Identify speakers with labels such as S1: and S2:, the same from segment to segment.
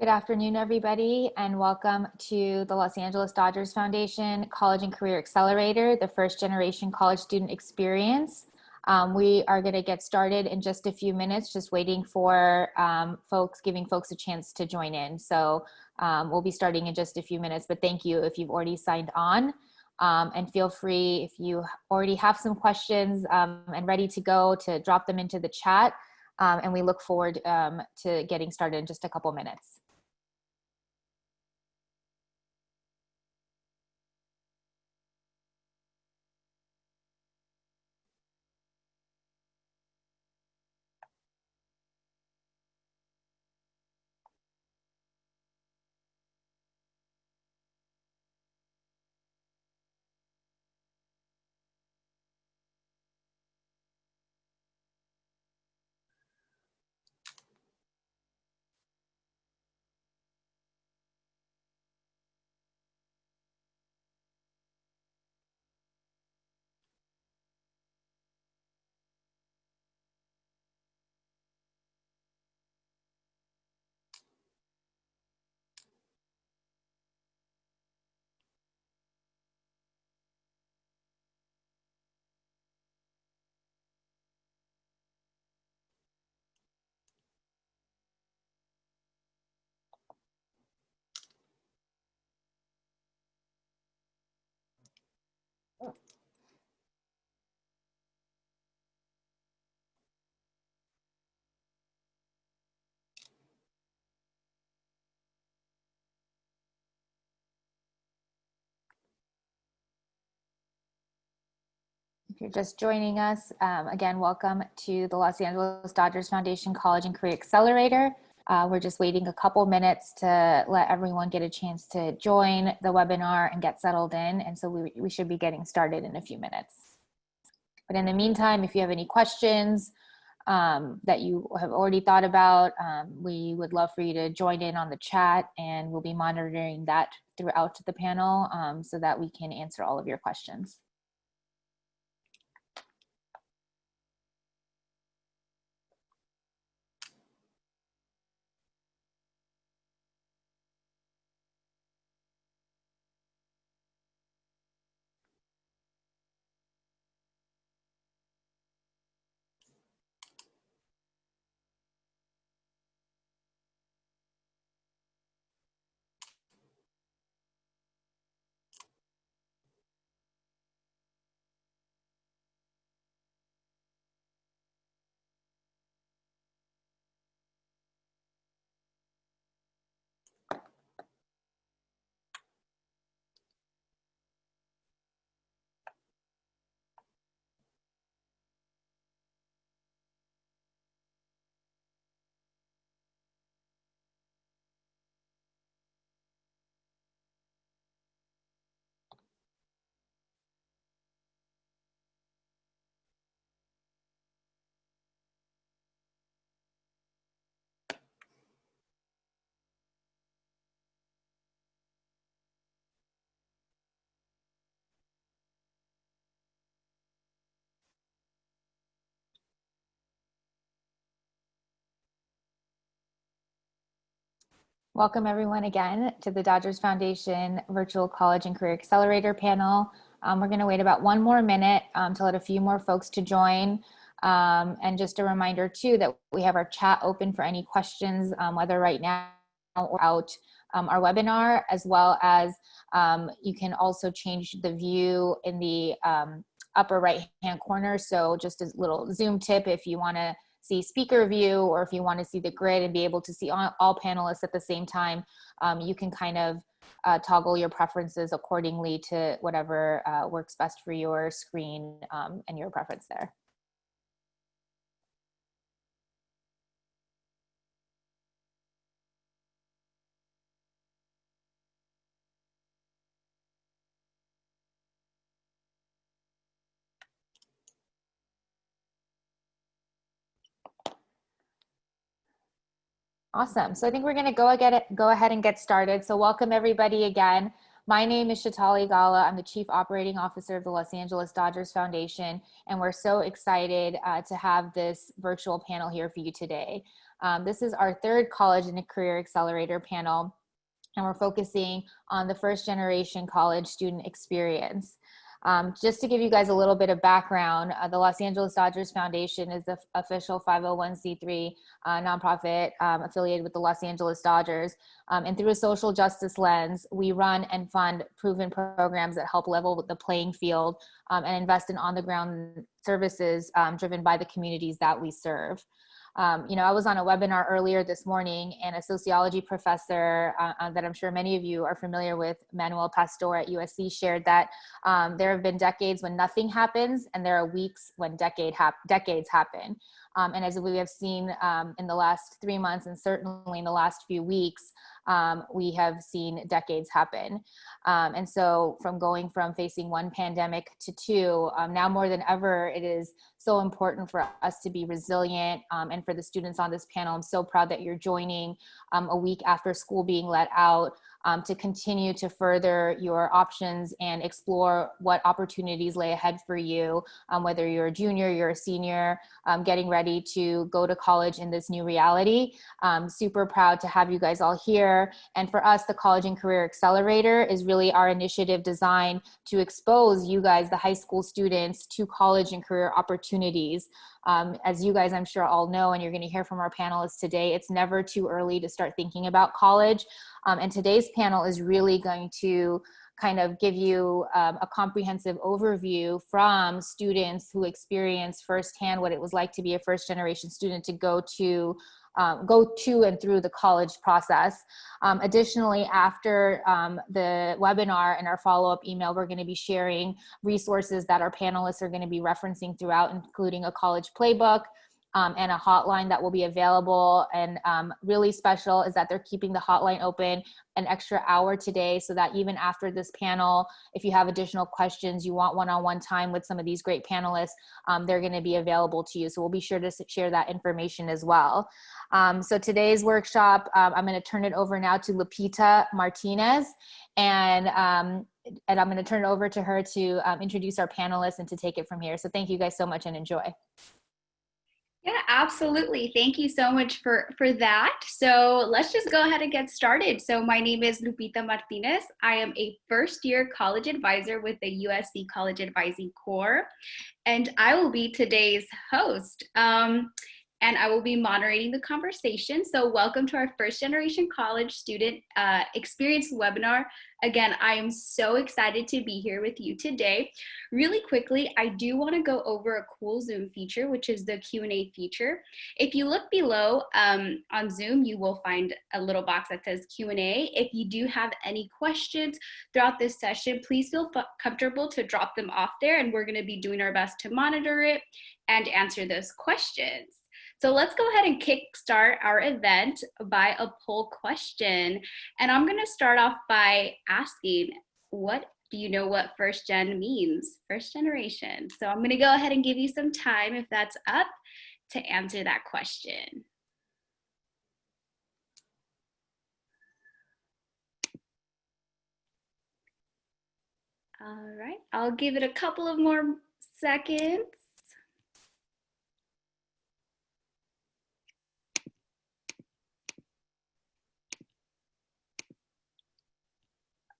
S1: Good afternoon, everybody, and welcome to the Los Angeles Dodgers Foundation College and Career Accelerator, the first generation college student experience. We are going to get started in just a few minutes, just waiting for giving folks a chance to join in. So we'll be starting in just a few minutes, but thank you if you've already signed on. And feel free, if you already have some questions and ready to go, to drop them into the chat. And we look forward to getting started in just a couple minutes. If you're just joining us, again, welcome to the Los Angeles Dodgers Foundation College and Career Accelerator. We're just waiting a couple minutes to let everyone get a chance to join the webinar and get settled in. And so we should be getting started in a few minutes. But in the meantime, if you have any questions that you have already thought about, we would love for you to join in on the chat, and we'll be monitoring that throughout the panel so that we can answer all of your questions. Welcome everyone again to the Dodgers Foundation Virtual College and Career Accelerator panel. We're going to wait about one more minute to let a few more folks to join. And just a reminder too that we have our chat open for any questions, whether right now or out our webinar, as well as you can also change the view in the upper right hand corner. So just a little Zoom tip, if you want to see speaker view, or if you want to see the grid and be able to see all panelists at the same time, you can kind of toggle your preferences accordingly to whatever works best for your screen and your preference there. Awesome. So I think we're going to go ahead and get started. So welcome everybody again. My name is Shatali Gala. I'm the Chief Operating Officer of the Los Angeles Dodgers Foundation, and we're so excited to have this virtual panel here for you today. This is our third College and Career Accelerator panel, and we're focusing on the first generation college student experience. Just to give you guys a little bit of background, the Los Angeles Dodgers Foundation is the official 501c3 nonprofit affiliated with the Los Angeles Dodgers. And through a social justice lens, we run and fund proven programs that help level the playing field and invest in on-the-ground services driven by the communities that we serve. I was on a webinar earlier this morning, and a sociology professor that I'm sure many of you are familiar with, Manuel Pastor at USC, shared that there have been decades when nothing happens, and there are weeks when decades happen. And as we have seen in the last 3 months, and certainly in the last few weeks, we have seen decades happen. And so going from facing one pandemic to two, now more than ever, it is so important for us to be resilient. And for the students on this panel, I'm so proud that you're joining a week after school being let out, to continue to further your options and explore what opportunities lay ahead for you, whether you're a junior, you're a senior, getting ready to go to college in this new reality. Super proud to have you guys all here. And for us, the College and Career Accelerator is really our initiative designed to expose you guys, the high school students, to college and career opportunities. As you guys, I'm sure all know, and you're going to hear from our panelists today, it's never too early to start thinking about college. And today's panel is really going to kind of give you a comprehensive overview from students who experience firsthand what it was like to be a first generation student to go to and through the college process. Additionally, after the webinar and our follow-up email, we're going to be sharing resources that our panelists are going to be referencing throughout, including a college playbook, and a hotline that will be available. And really special is that they're keeping the hotline open an extra hour today, so that even after this panel, if you have additional questions, you want one-on-one time with some of these great panelists, they're going to be available to you. So we'll be sure to share that information as well. So today's workshop, I'm going to turn it over now to Lupita Martinez, and I'm going to turn it over to her to introduce our panelists and to take it from here. So thank you guys so much, and enjoy.
S2: Yeah, absolutely. Thank you so much for that. So let's just go ahead and get started. So my name is Lupita Martinez. I am a first-year college advisor with the USC College Advising Corps, and I will be today's host. And I will be moderating the conversation. So welcome to our first generation college student experience webinar. Again, I am so excited to be here with you today. Really quickly, I do wanna go over a cool Zoom feature, which is the Q&A feature. If you look below on Zoom, you will find a little box that says Q&A. If you do have any questions throughout this session, please feel comfortable to drop them off there, and we're gonna be doing our best to monitor it and answer those questions. So let's go ahead and kickstart our event by a poll question. And I'm going to start off by asking, what do you know what first gen means? First generation. So I'm going to go ahead and give you some time, if that's up, to answer that question. All right, I'll give it a couple of more seconds.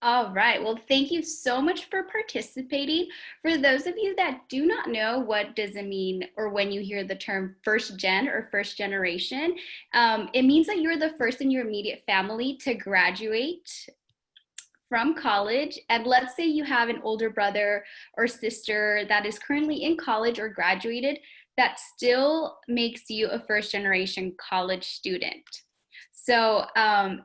S2: All right, well, thank you so much for participating. For those of you that do not know what does it mean, or when you hear the term first gen or first generation, it means that you're the first in your immediate family to graduate from college. And let's say you have an older brother or sister that is currently in college or graduated, that still makes you a first generation college student. So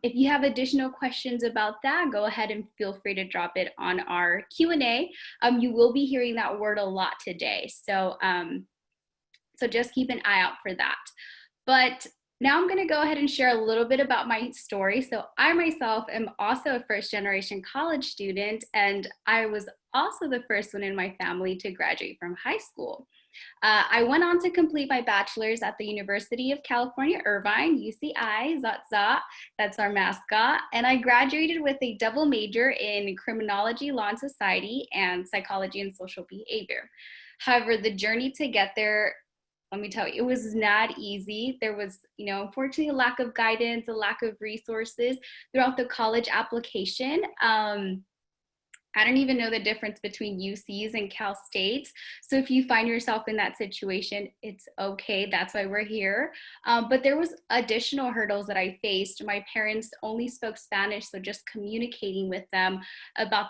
S2: if you have additional questions about that, go ahead and feel free to drop it on our Q&A. You will be hearing that word a lot today. So, so just keep an eye out for that. But now I'm going to go ahead and share a little bit about my story. So I myself am also a first generation college student, and I was also the first one in my family to graduate from high school. I went on to complete my bachelor's at the University of California, Irvine, UCI, Zot Zot, that's our mascot. And I graduated with a double major in criminology, law and society, and psychology and social behavior. However, the journey to get there let me tell you, it was not easy. There was, unfortunately, a lack of guidance, a lack of resources throughout the college application. I don't even know the difference between UCs and Cal States. So if you find yourself in that situation, it's okay. That's why we're here. But there was additional hurdles that I faced. My parents only spoke Spanish, so just communicating with them about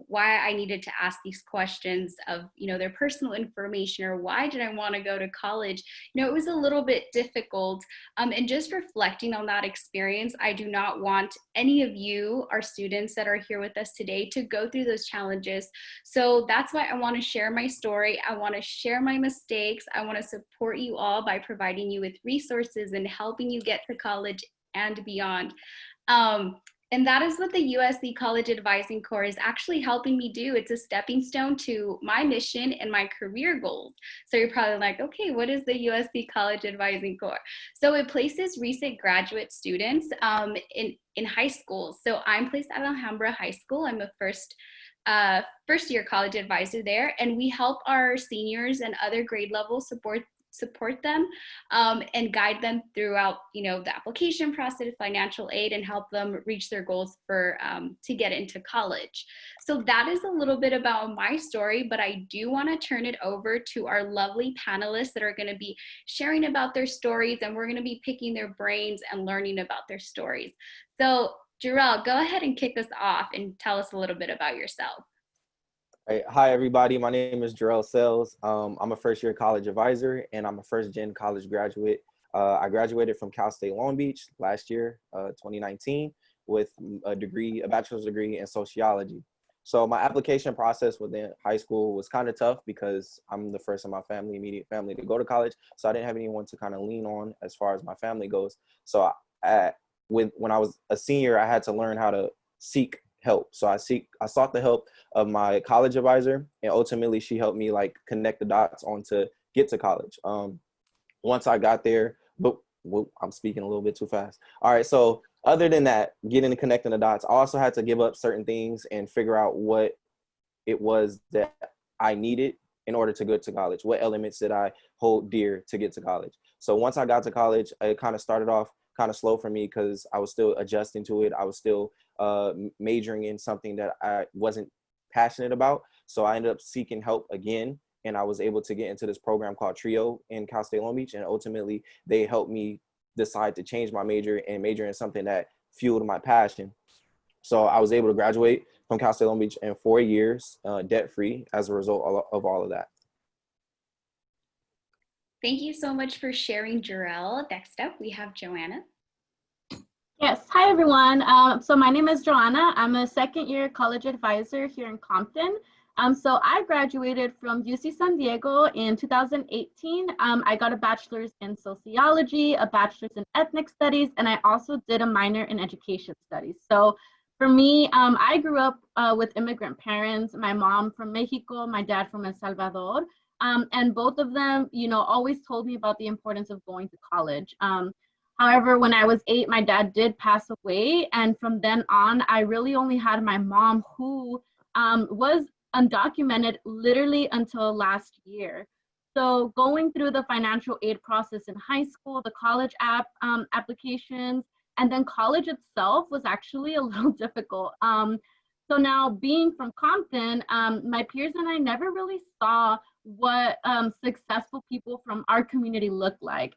S2: why I needed to ask these questions of, their personal information, or why did I want to go to college? It was a little bit difficult. And just reflecting on that experience, I do not want any of you, our students that are here with us today, to go through those challenges. So that's why I want to share my story. I want to share my mistakes. I want to support you all by providing you with resources and helping you get to college and beyond. And that is what the USC College Advising Corps is actually helping me do. It's a stepping stone to my mission and my career goals. So you're probably like, okay, what is the USC College Advising Corps? So it places recent graduate students in high school. So I'm placed at Alhambra High School. I'm a first year college advisor there, and we help our seniors and other grade level support them and guide them throughout the application process, financial aid, and help them reach their goals for to get into college. So that is a little bit about my story, but I do want to turn it over to our lovely panelists that are going to be sharing about their stories, and we're going to be picking their brains and learning about their stories. So Jarrell, go ahead and kick us off and tell us a little bit about yourself.
S3: Hi, everybody. My name is Jarrell Sells. I'm a first-year college advisor, and I'm a first-gen college graduate. I graduated from Cal State Long Beach last year, 2019, with a bachelor's degree in sociology. So my application process within high school was kind of tough because I'm the first in my immediate family to go to college. So I didn't have anyone to kind of lean on as far as my family goes. So when I was a senior, I had to learn how to seek help. So I sought the help of my college advisor, and ultimately she helped me connect the dots on to get to college. Once I got there, but I'm speaking a little bit too fast. All right. So other than that, getting and connecting the dots, I also had to give up certain things and figure out what it was that I needed in order to get to college. What elements did I hold dear to get to college? So once I got to college, it kind of started off kind of slow for me because I was still adjusting to it. I was still majoring in something that I wasn't passionate about. So I ended up seeking help again, and I was able to get into this program called TRIO in Cal State Long Beach. And ultimately they helped me decide to change my major and major in something that fueled my passion. So I was able to graduate from Cal State Long Beach in 4 years, debt-free as a result of all of that.
S2: Thank you so much for sharing, Jarrell. Next up, we have Joanna.
S4: Yes, hi everyone. So my name is Joanna. I'm a second-year college advisor here in Compton. So I graduated from UC San Diego in 2018. I got a bachelor's in sociology, a bachelor's in ethnic studies, and I also did a minor in education studies. So for me, I grew up with immigrant parents, my mom from Mexico, my dad from El Salvador. And both of them, always told me about the importance of going to college. However, when I was 8, my dad did pass away. And from then on, I really only had my mom, who was undocumented literally until last year. So going through the financial aid process in high school, the college applications, and then college itself was actually a little difficult. So now being from Compton, my peers and I never really saw what successful people from our community looked like,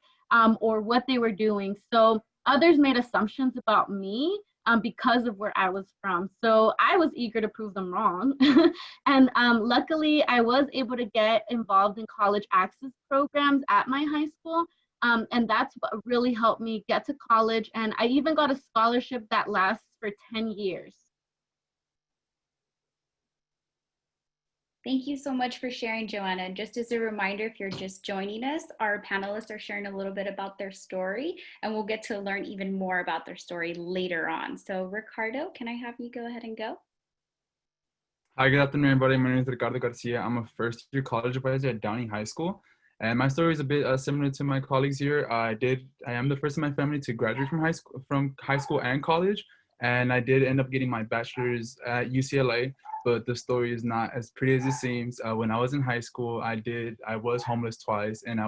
S4: or what they were doing. So others made assumptions about me because of where I was from. So I was eager to prove them wrong. And luckily, I was able to get involved in college access programs at my high school. And that's what really helped me get to college. And I even got a scholarship that lasts for 10 years.
S2: Thank you so much for sharing, Joanna. Just as a reminder, if you're just joining us, our panelists are sharing a little bit about their story, and we'll get to learn even more about their story later on. So Ricardo, can I have you go ahead and go?
S5: Hi, good afternoon, everybody. My name is Ricardo Garcia. I'm a first-year college advisor at Downey High School. And my story is a bit similar to my colleagues here. I am the first in my family to graduate from high school and college. And I did end up getting my bachelor's at UCLA. but the story is not as pretty as it seems. When I was in high school, I was homeless twice, and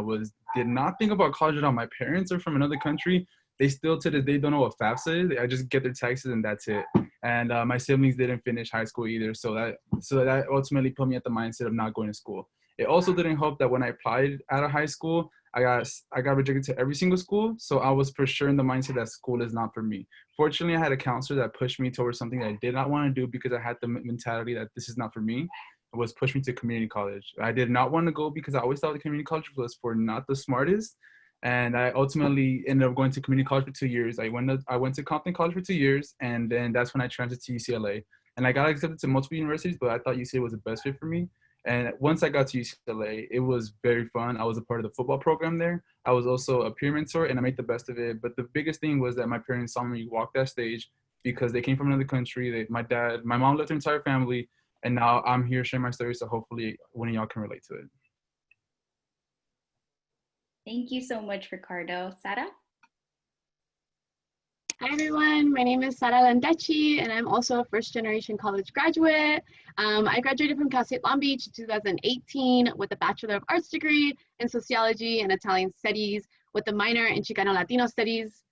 S5: did not think about college at all. My parents are from another country. They still to this day don't know what FAFSA is. I just get their taxes and that's it. And my siblings didn't finish high school either, so that ultimately put me at the mindset of not going to school. It also didn't help that when I applied out of high school, I got rejected to every single school, so I was for sure in the mindset that school is not for me. Fortunately, I had a counselor that pushed me towards something that I did not want to do because I had the mentality that this is not for me. It was pushed me to community college. I did not want to go because I always thought the community college was for not the smartest, and I ultimately ended up going to community college for 2 years. I went to Compton College for 2 years, and then that's when I transferred to UCLA. And I got accepted to multiple universities, but I thought UCLA was the best fit for me. And once I got to UCLA, it was very fun. I was a part of the football program there. I was also a peer mentor, and I made the best of it. But the biggest thing was that my parents saw me walk that stage because they came from another country. My mom left her entire family, and now I'm here sharing my story. So hopefully one of y'all can relate to it.
S2: Thank you so much, Ricardo. Sara?
S4: Hi everyone, my name is Sara Landecci and I'm also a first-generation college graduate. I graduated from Cal State Long Beach in 2018 with a Bachelor of Arts degree in Sociology and Italian Studies with a minor in Chicano Latino Studies.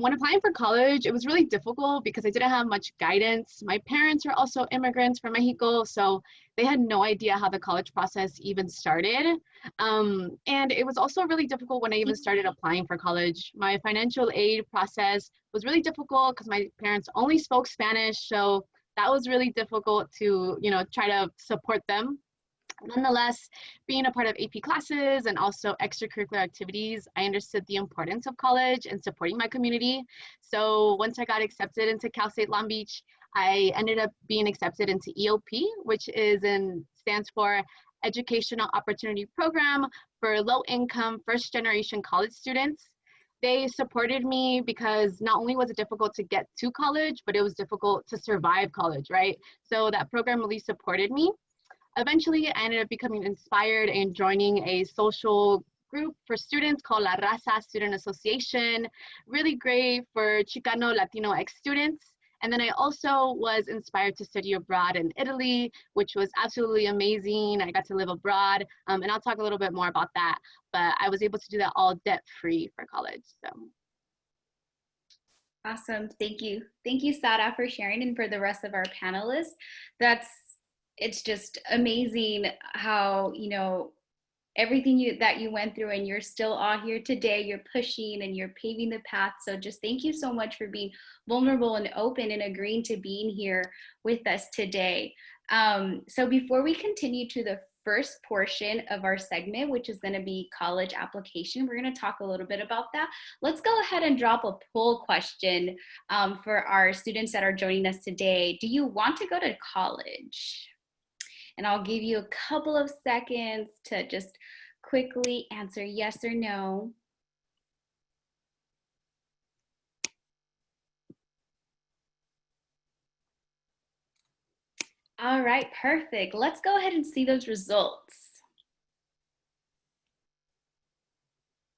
S4: When applying for college, it was really difficult because I didn't have much guidance. My parents are also immigrants from Mexico, so they had no idea how the college process even started. And it was also really difficult when I even started applying for college. My financial aid process was really difficult because my parents only spoke Spanish, so that was really difficult to, try to support them. Nonetheless, being a part of AP classes and also extracurricular activities, I understood the importance of college and supporting my community. So once I got accepted into Cal State Long Beach, I ended up being accepted into EOP, which stands for Educational Opportunity Program for low-income first-generation college students. They supported me because not only was it difficult to get to college, but it was difficult to survive college, right? So that program really supported me. Eventually, I ended up becoming inspired and joining a social group for students called La Raza Student Association, really great for Chicano Latino ex-students. And then I also was inspired to study abroad in Italy, which was absolutely amazing. I got to live abroad, and I'll talk a little bit more about that, but I was able to do that all debt-free for college. So.
S2: Awesome, thank you. Thank you, Sara, for sharing, and for the rest of our panelists. It's just amazing how, everything that you went through, and you're still all here today. You're pushing and you're paving the path. So just thank you so much for being vulnerable and open and agreeing to being here with us today. So before we continue to the first portion of our segment, which is going to be college application, we're going to talk a little bit about that. Let's go ahead and drop a poll question for our students that are joining us today. Do you want to go to college? And I'll give you a couple of seconds to just quickly answer yes or no. All right, perfect. Let's go ahead and see those results.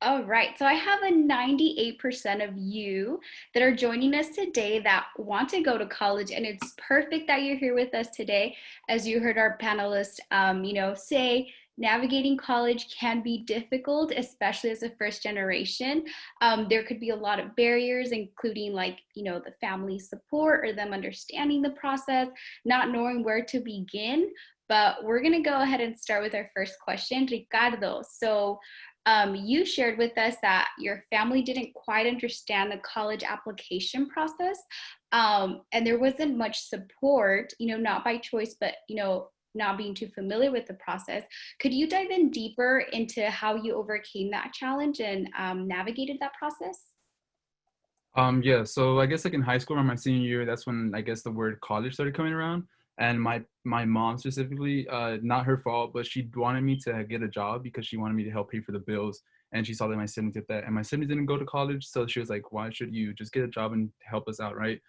S2: All right, so I have a 98% of you that are joining us today that want to go to college, and it's perfect that you're here with us today. As you heard our panelists, say, navigating college can be difficult, especially as a first generation. There could be a lot of barriers, including the family support or them understanding the process, not knowing where to begin. But we're gonna go ahead and start with our first question, Ricardo. So you shared with us that your family didn't quite understand the college application process, and there wasn't much support, not by choice, but, not being too familiar with the process. Could you dive in deeper into how you overcame that challenge and navigated that process?
S5: Yeah, so I guess in high school, around my senior year, that's when I guess the word college started coming around. And my mom specifically, not her fault, but she wanted me to get a job because she wanted me to help pay for the bills. And she saw that my siblings did that, and my siblings didn't go to college, so she was like, "Why should you just get a job and help us out, right?"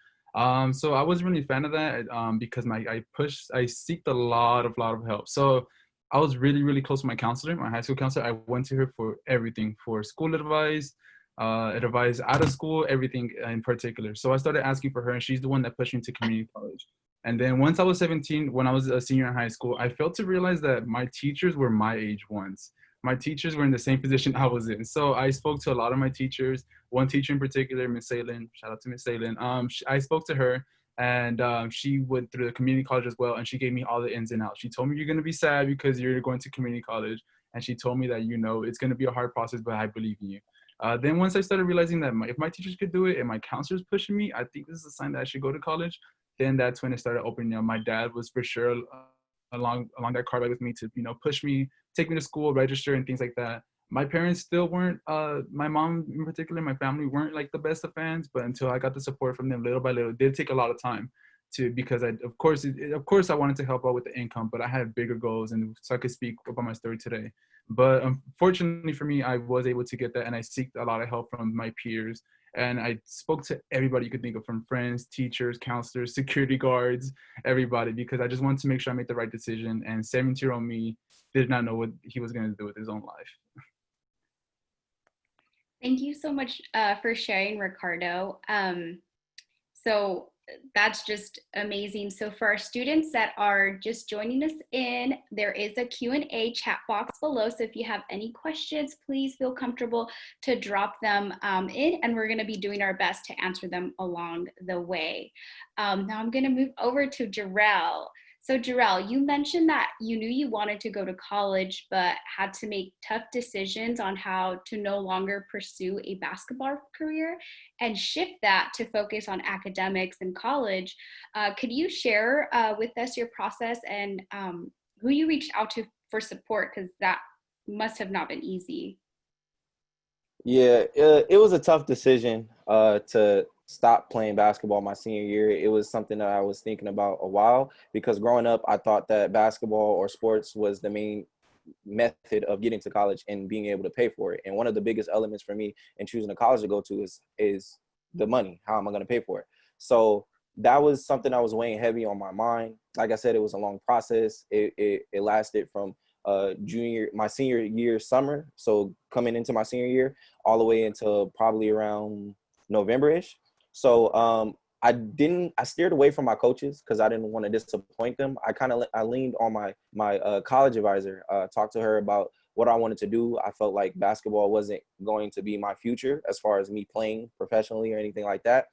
S5: So I wasn't really a fan of that because I seeked a lot of help. So I was really, really close to my counselor, my high school counselor. I went to her for everything, for school advice, advice out of school, everything in particular. So I started asking for her, and she's the one that pushed me to community college. And then once I was 17, when I was a senior in high school, I failed to realize that my teachers were my age once. My teachers were in the same position I was in. So I spoke to a lot of my teachers. One teacher in particular, Miss Salen, shout out to Miss Salen. I spoke to her, and she went through the community college as well, and she gave me all the ins and outs. She told me, you're going to be sad because you're going to community college. And she told me that, it's going to be a hard process, but I believe in you. Then once I started realizing that if my teachers could do it and my counselors pushing me, I think this is a sign that I should go to college. Then that's when it started opening up. My dad was for sure along that car ride with me to, push me, take me to school, register, and things like that. My parents still weren't, my mom in particular, my family weren't like the best of fans, but until I got the support from them little by little, it did take a lot of time because of course I wanted to help out with the income, but I had bigger goals, and so I could speak about my story today. But unfortunately for me, I was able to get that, and I seeked a lot of help from my peers. And I spoke to everybody you could think of, from friends, teachers, counselors, security guards, everybody, because I just wanted to make sure I made the right decision. And 17-year-old me did not know what he was going to do with his own life.
S2: Thank you so much for sharing, Ricardo. So that's just amazing. So for our students that are just joining us in, there is a Q&A chat box below. So if you have any questions, please feel comfortable to drop them in, and we're going to be doing our best to answer them along the way. Now I'm going to move over to Jarrell. So Jarrell, you mentioned that you knew you wanted to go to college, but had to make tough decisions on how to no longer pursue a basketball career and shift that to focus on academics in college. Could you share with us your process and who you reached out to for support? Because that must have not been easy.
S3: Yeah, it was a tough decision to stop playing basketball my senior year. It was something that I was thinking about a while, because growing up, I thought that basketball or sports was the main method of getting to college and being able to pay for it. And one of the biggest elements for me in choosing a college to go to is the money. How am I going to pay for it? So that was something that was weighing heavy on my mind. Like I said, it was a long process. It lasted from my senior year summer, so coming into my senior year, all the way until probably around November-ish. So I steered away from my coaches because I didn't want to disappoint them. I leaned on my college advisor, talked to her about what I wanted to do. I felt like basketball wasn't going to be my future as far as me playing professionally or anything like that.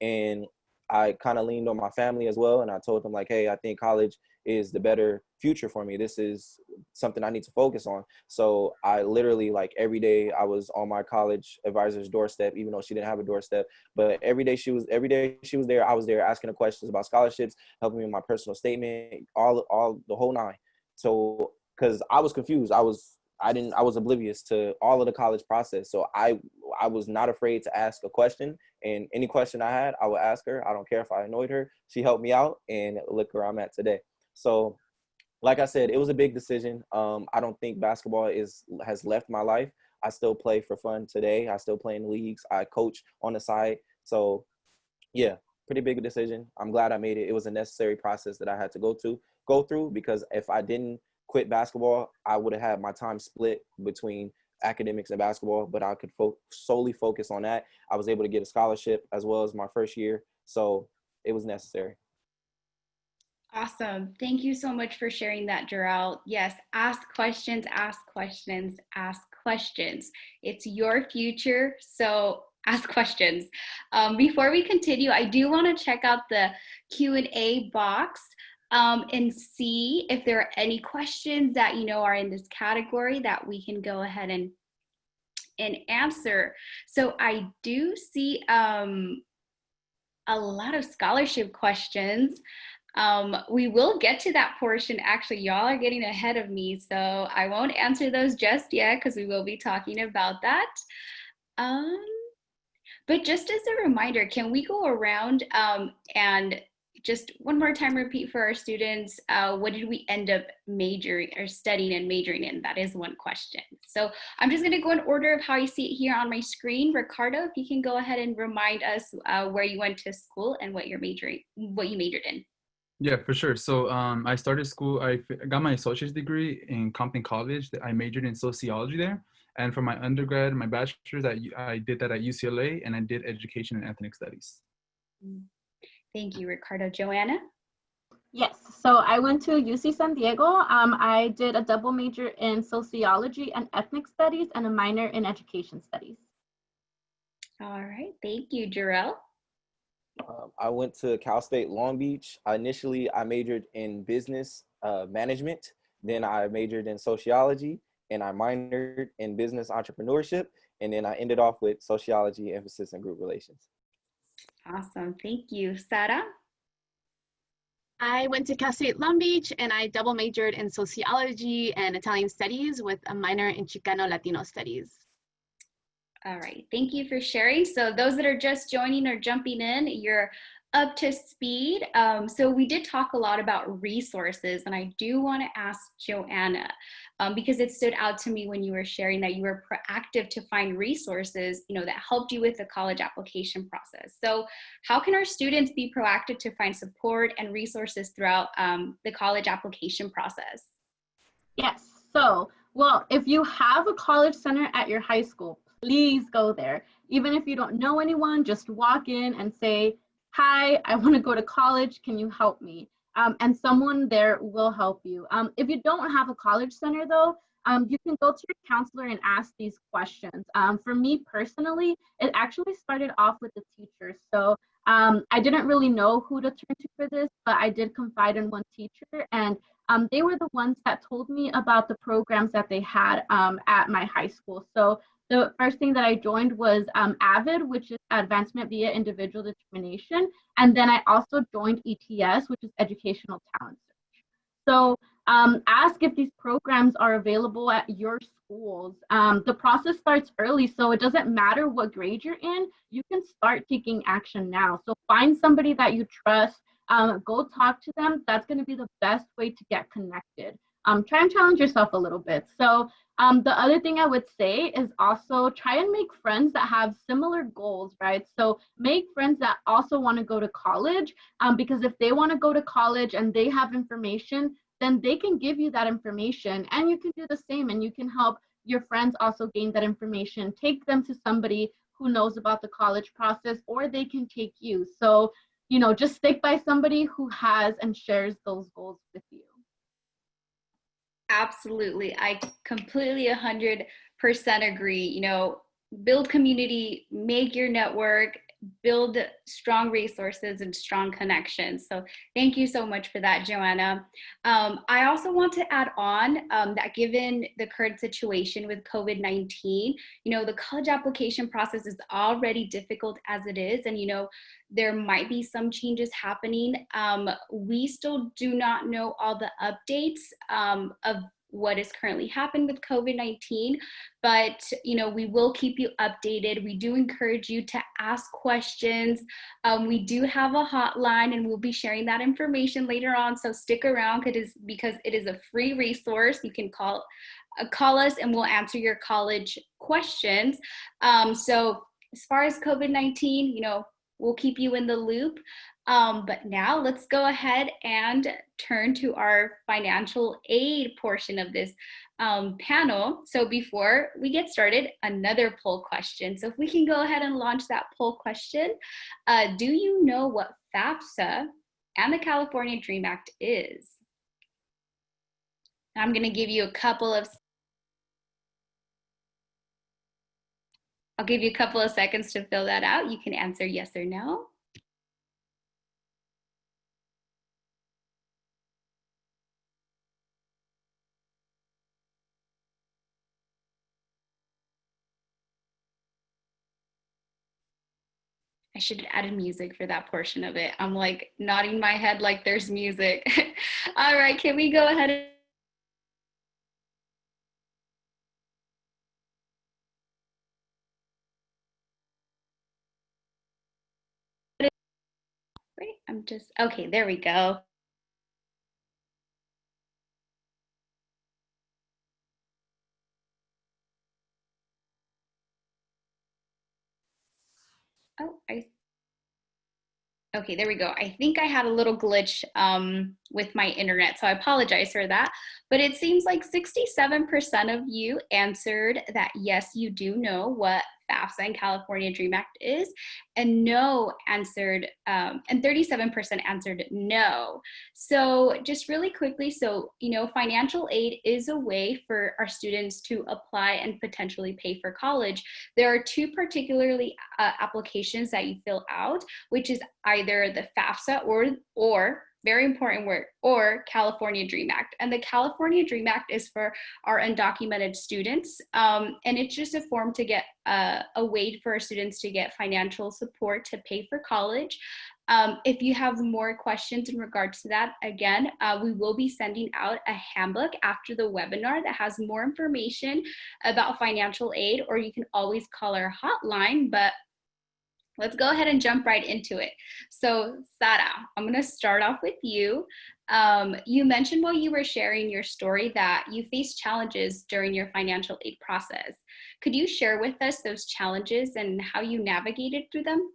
S3: And I kind of leaned on my family as well. And I told them, like, hey, I think college is the better future for me. This is something I need to focus on. So I literally, like, every day I was on my college advisor's doorstep, even though she didn't have a doorstep. But every day she was there, I was there asking her questions about scholarships, helping me with my personal statement, all the whole nine. So, because I was confused. I was oblivious to all of the college process. So I was not afraid to ask a question, and any question I had, I would ask her. I don't care if I annoyed her. She helped me out, and look where I'm at today. So, like I said, it was a big decision. I don't think basketball has left my life. I still play for fun today. I still play in leagues. I coach on the side. So, yeah, pretty big decision. I'm glad I made it. It was a necessary process that I had to go through, because if I didn't quit basketball, I would have had my time split between academics and basketball, but I could solely focus on that. I was able to get a scholarship as well as my first year. So it was necessary.
S2: Awesome. Thank you so much for sharing that, Jarrell. Yes, ask questions, ask questions, ask questions. It's your future, so ask questions. Before we continue, I do want to check out the Q&A box and see if there are any questions that are in this category that we can go ahead and answer. So I do see a lot of scholarship questions. We will get to that portion. Actually, y'all are getting ahead of me, so I won't answer those just yet because we will be talking about that. But just as a reminder, can we go around and just one more time repeat for our students, what did we end up majoring or studying and majoring in? That is one question. So I'm just gonna go in order of how you see it here on my screen. Ricardo, if you can go ahead and remind us where you went to school and what you majored in.
S5: Yeah, for sure. So I started school, I got my associate's degree in Compton College. I majored in sociology there. And for my undergrad, my bachelor's, I did that at UCLA, and I did education and ethnic studies.
S2: Thank you, Ricardo. Joanna?
S4: Yes, so I went to UC San Diego. I did a double major in sociology and ethnic studies and a minor in education studies.
S2: All right, thank you, Jarrell.
S3: I went to Cal State Long Beach. Initially, I majored in business management. Then I majored in sociology, and I minored in business entrepreneurship. And then I ended off with sociology, emphasis in group relations.
S2: Awesome, thank you. Sara?
S6: I went to Cal State Long Beach and I double majored in sociology and Italian studies with a minor in Chicano Latino studies.
S2: All right, thank you for sharing. So those that are just joining or jumping in, you're up to speed. So we did talk a lot about resources, and I do want to ask Joanna, because it stood out to me when you were sharing that you were proactive to find resources, that helped you with the college application process. So how can our students be proactive to find support and resources throughout the college application process?
S4: Yes, so, well, if you have a college center at your high school, please go there. Even if you don't know anyone, just walk in and say, hi, I want to go to college. Can you help me? And someone there will help you. If you don't have a college center, though, you can go to your counselor and ask these questions. For me personally, it actually started off with the teachers. So I didn't really know who to turn to for this, but I did confide in one teacher, and they were the ones that told me about the programs that they had at my high school. So the first thing that I joined was AVID, which is Advancement via Individual Determination. And then I also joined ETS, which is Educational Talent Search. So ask if these programs are available at your schools. The process starts early, so it doesn't matter what grade you're in, you can start taking action now. So find somebody that you trust, go talk to them. That's going to be the best way to get connected. Try and challenge yourself a little bit. So the other thing I would say is also try and make friends that have similar goals, right? So make friends that also want to go to college, because if they want to go to college and they have information, then they can give you that information, and you can do the same, and you can help your friends also gain that information. Take them to somebody who knows about the college process, or they can take you. So, just stick by somebody who has and shares those goals with you.
S2: Absolutely. I completely 100% agree. Build community, make your network, build strong resources and strong connections. So thank you so much for that, Joanna. I also want to add on that given the current situation with COVID-19, the college application process is already difficult as it is. And, there might be some changes happening. We still do not know all the updates of what is currently happening with COVID-19, but we will keep you updated. We do encourage you to ask questions. We do have a hotline, and we'll be sharing that information later on, so stick around because it is a free resource. You can call us and we'll answer your college questions. So as far as COVID-19, we'll keep you in the loop. But now let's go ahead and turn to our financial aid portion of this panel. So before we get started, another poll question. So if we can go ahead and launch that poll question, do you know what FAFSA and the California DREAM Act is? I'm going to give you a couple of seconds to fill that out. You can answer yes or no. I should have added music for that portion of it. I'm like nodding my head like there's music. All right, can we go ahead and okay, there we go. Okay, there we go. I think I had a little glitch with my internet, so I apologize for that. But it seems like 67% of you answered that yes, you do know what FAFSA and California Dream Act is, and no answered, and 37% answered no. So just really quickly, so, you know, financial aid is a way for our students to apply and potentially pay for college. There are two particularly applications that you fill out, which is either the FAFSA or very important word, or California Dream Act. And the California Dream Act is for our undocumented students. And it's just a form to get a way for our students to get financial support to pay for college. If you have more questions in regards to that, again, we will be sending out a handbook after the webinar that has more information about financial aid, or you can always call our hotline, but let's go ahead and jump right into it. So Sara, I'm gonna start off with you. You mentioned while you were sharing your story that you faced challenges during your financial aid process. Could you share with us those challenges and how you navigated through them?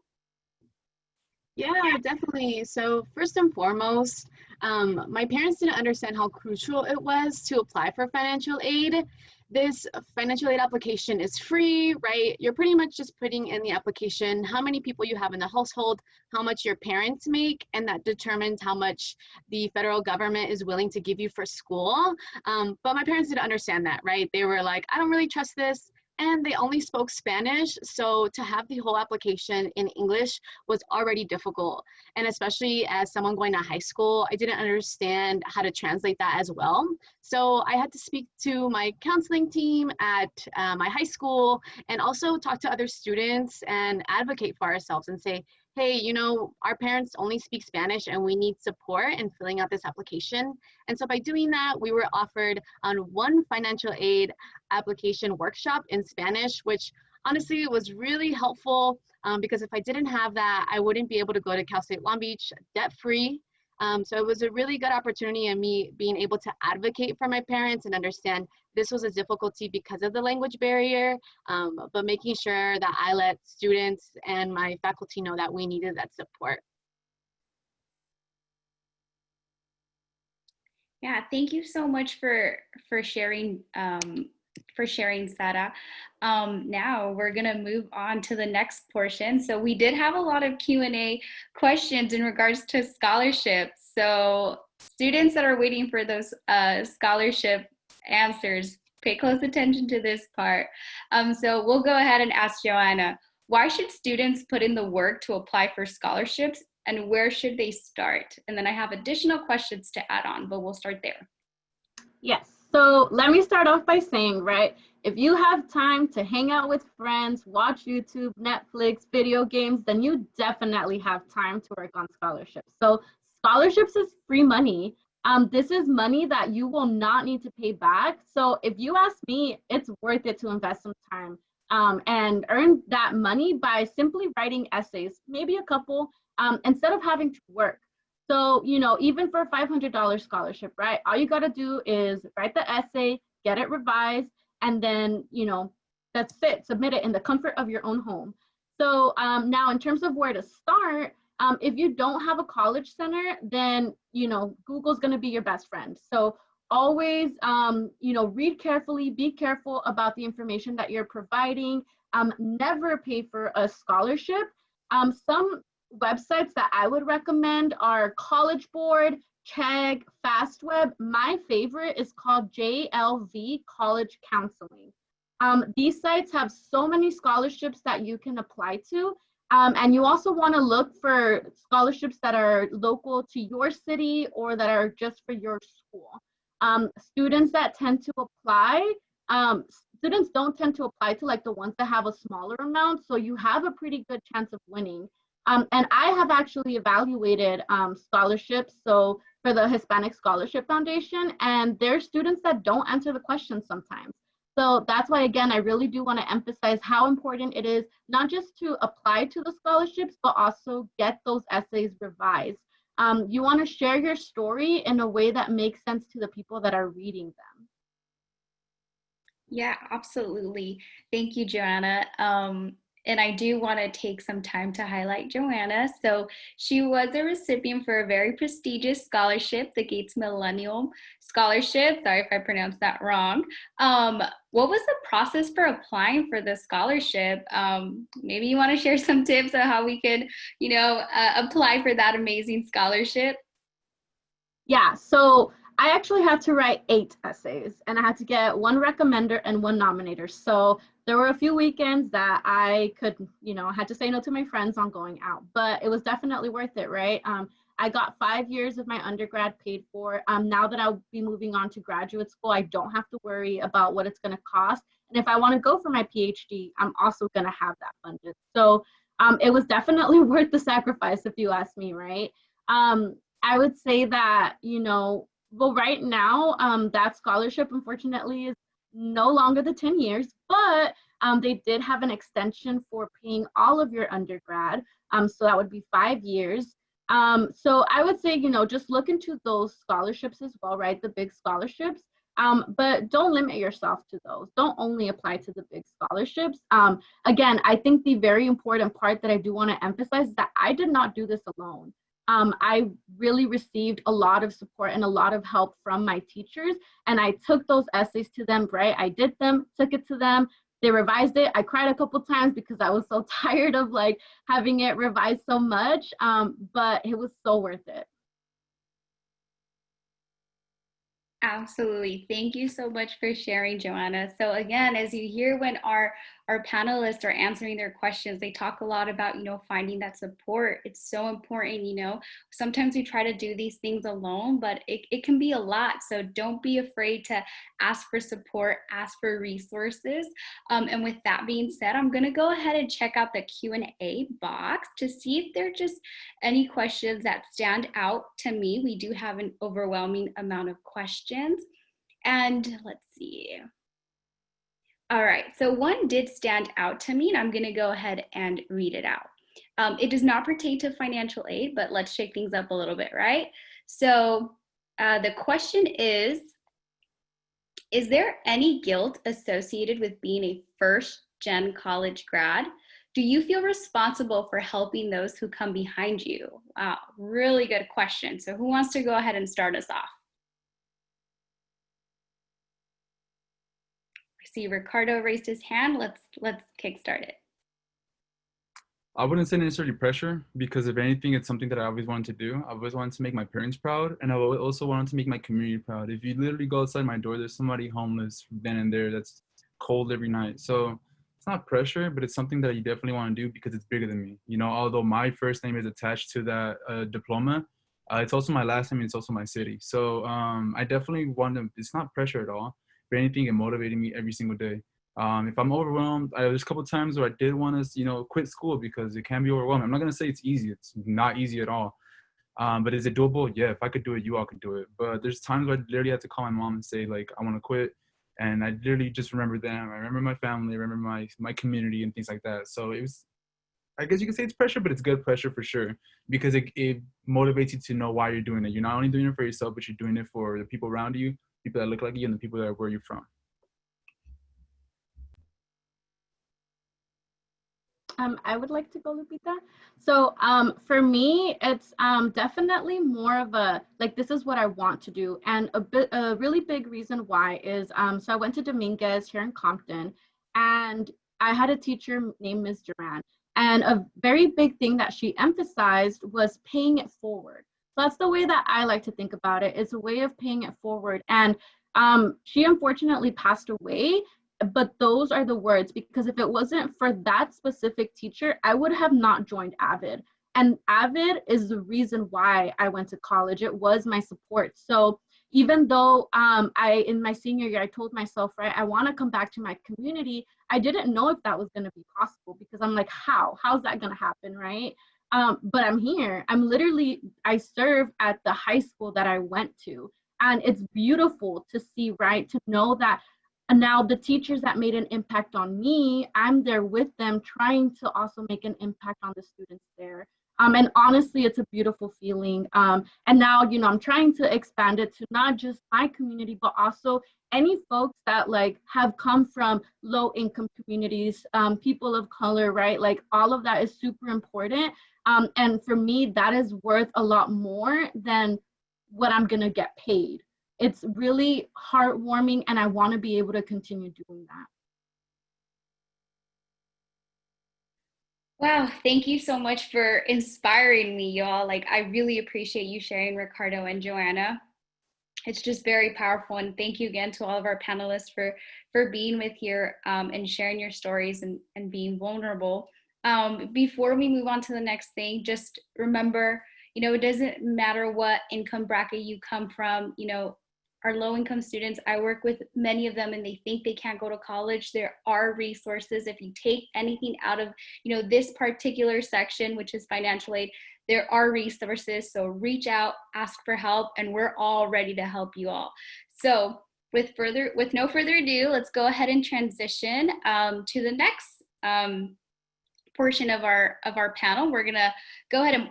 S6: Yeah, definitely. So first and foremost, my parents didn't understand how crucial it was to apply for financial aid. This financial aid application is free, right? You're pretty much just putting in the application how many people you have in the household, how much your parents make, and that determines how much the federal government is willing to give you for school. But my parents didn't understand that, right? They were like, I don't really trust this. And they only spoke Spanish, so to have the whole application in English was already difficult. And especially as someone going to high school, I didn't understand how to translate that as well. So I had to speak to my counseling team at my high school and also talk to other students and advocate for ourselves and say, hey, you know, our parents only speak Spanish and we need support in filling out this application. And so by doing that, we were offered on one financial aid application workshop in Spanish, which honestly was really helpful because if I didn't have that, I wouldn't be able to go to Cal State Long Beach debt-free. So it was a really good opportunity and me being able to advocate for my parents and understand this was a difficulty because of the language barrier, but making sure that I let students and my faculty know that we needed that support.
S2: Yeah, thank you so much for sharing Sara. Now we're gonna move on to the next portion. So we did have a lot of Q&A questions in regards to scholarships. So students that are waiting for those scholarship answers, pay close attention to this part. So we'll go ahead and ask Joanna, why should students put in the work to apply for scholarships and where should they start? And then I have additional questions to add on, but we'll start there.
S4: Yes. So let me start off by saying, right, if you have time to hang out with friends, watch YouTube, Netflix, video games, then you definitely have time to work on scholarships. So scholarships is free money. This is money that you will not need to pay back. So if you ask me, it's worth it to invest some time and earn that money by simply writing essays, maybe a couple, instead of having to work. So, you know, even for a $500 scholarship, right, all you got to do is write the essay, get it revised, and then, you know, that's it. Submit it in the comfort of your own home. So now in terms of where to start, if you don't have a college center, then, you know, Google's going to be your best friend. So always, you know, read carefully, be careful about the information that you're providing. Never pay for a scholarship. Some websites that I would recommend are College Board, Chegg, FastWeb. My favorite is called JLV College Counseling. These sites have so many scholarships that you can apply to. And you also want to look for scholarships that are local to your city or that are just for your school. Students that tend to apply, students don't tend to apply to like the ones that have a smaller amount, so you have a pretty good chance of winning. And I have actually evaluated scholarships, so for the Hispanic Scholarship Foundation, and there's students that don't answer the questions sometimes. So that's why, again, I really do want to emphasize how important it is not just to apply to the scholarships, but also get those essays revised. You want to share your story in a way that makes sense to the people that are reading them.
S2: Yeah, absolutely. Thank you, Joanna. And I do want to take some time to highlight Joanna. So she was a recipient for a very prestigious scholarship, the Gates Millennium Scholarship. Sorry if I pronounced that wrong. What was the process for applying for the scholarship? Maybe you want to share some tips on how we could, apply for that amazing scholarship.
S4: Yeah, so I actually had to write 8 essays, and I had to get 1 recommender and 1 nominator. So there were a few weekends that I could, had to say no to my friends on going out, but it was definitely worth it, right? I got 5 years of my undergrad paid for. Now that I'll be moving on to graduate school, I don't have to worry about what it's going to cost. And if I want to go for my PhD, I'm also going to have that funded. So it was definitely worth the sacrifice, if you ask me, right? I would say that, well, right now, that scholarship, unfortunately, is no longer the 10 years, but they did have an extension for paying all of your undergrad. So that would be 5 years. So I would say, just look into those scholarships as well, right? The big scholarships. But don't limit yourself to those. Don't only apply to the big scholarships. Again, I think the very important part that I do want to emphasize is that I did not do this alone. I really received a lot of support and a lot of help from my teachers, and I took those essays to them, right? I did them, took it to them, they revised it. I cried a couple times because I was so tired of having it revised so much, but it was so worth it.
S2: Absolutely. Thank you so much for sharing, Joanna. So again, as you hear when our panelists are answering their questions, they talk a lot about, finding that support. It's so important, sometimes we try to do these things alone, but it can be a lot. So don't be afraid to ask for support, ask for resources. And with that being said, I'm going to go ahead and check out the Q&A box to see if there are just any questions that stand out to me. We do have an overwhelming amount of questions. And let's see. All right, so one did stand out to me, and I'm going to go ahead and read it out. It does not pertain to financial aid, but let's shake things up a little bit, right? So the question is there any guilt associated with being a first-gen college grad? Do you feel responsible for helping those who come behind you? Wow, really good question. So who wants to go ahead and start us off? I see Ricardo raised his hand. Let's kickstart it.
S5: I wouldn't say necessarily pressure, because if anything, it's something that I always wanted to do. I always wanted to make my parents proud, and I also wanted to make my community proud. If you literally go outside my door, there's somebody homeless then and there that's cold every night. So it's not pressure, but it's something that you definitely want to do because it's bigger than me. Although my first name is attached to that diploma, it's also my last name, it's also my city. So I definitely want to, it's not pressure at all. If anything, it motivated me every single day. If I'm overwhelmed, there's a couple of times where I did want to, quit school because it can be overwhelming. I'm not going to say it's easy. It's not easy at all. But is it doable? Yeah, if I could do it, you all could do it. But there's times where I literally had to call my mom and say, I want to quit. And I literally just remember them. I remember my family, I remember my community and things like that. So it was, I guess you could say it's pressure, but it's good pressure for sure. Because it motivates you to know why you're doing it. You're not only doing it for yourself, but you're doing it for the people around you, people that look like you, and the people that are where you're from.
S4: I would like to go, Lupita. So for me, it's definitely more of a, this is what I want to do. And a really big reason why is, so I went to Dominguez here in Compton, and I had a teacher named Ms. Joanna. And a very big thing that she emphasized was paying it forward. So that's the way that I like to think about it. It's a way of paying it forward. And she unfortunately passed away. But those are the words, because if it wasn't for that specific teacher, I would have not joined AVID. And AVID is the reason why I went to college. It was my support. So even though in my senior year, I told myself, right, I want to come back to my community, I didn't know if that was going to be possible, because I'm like, how's that going to happen, right? But I'm here. I serve at the high school that I went to. And it's beautiful to see, right, to know that. And now the teachers that made an impact on me, I'm there with them trying to also make an impact on the students there. And honestly, it's a beautiful feeling. And now, you know, I'm trying to expand it to not just my community, but also any folks that like have come from low income communities, people of color, right? Like all of that is super important. And for me, that is worth a lot more than what I'm gonna get paid. It's really heartwarming, and I want to be able to continue doing that.
S2: Wow, thank you so much for inspiring me, y'all. Like, I really appreciate you sharing, Ricardo and Joanna. It's just very powerful, and thank you again to all of our panelists for being with here and sharing your stories and being vulnerable. Before we move on to the next thing, just remember, you know, it doesn't matter what income bracket you come from. You know, our low income students, I work with many of them and they think they can't go to college. There are resources. If you take anything out of, you know, this particular section, which is financial aid, there are resources. So reach out, ask for help, and we're all ready to help you all. So with no further ado, let's go ahead and transition to the next portion of our panel. We're gonna go ahead and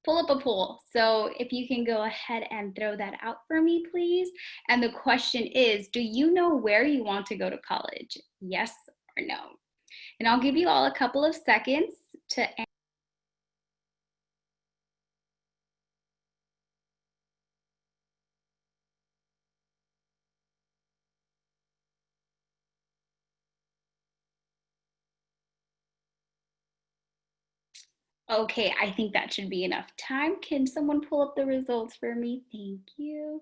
S2: pull up a poll. So if you can go ahead and throw that out for me, please. And the question is, do you know where you want to go to college? Yes or no? And I'll give you all a couple of seconds to answer. Okay, I think that should be enough time. Can someone pull up the results for me? Thank you.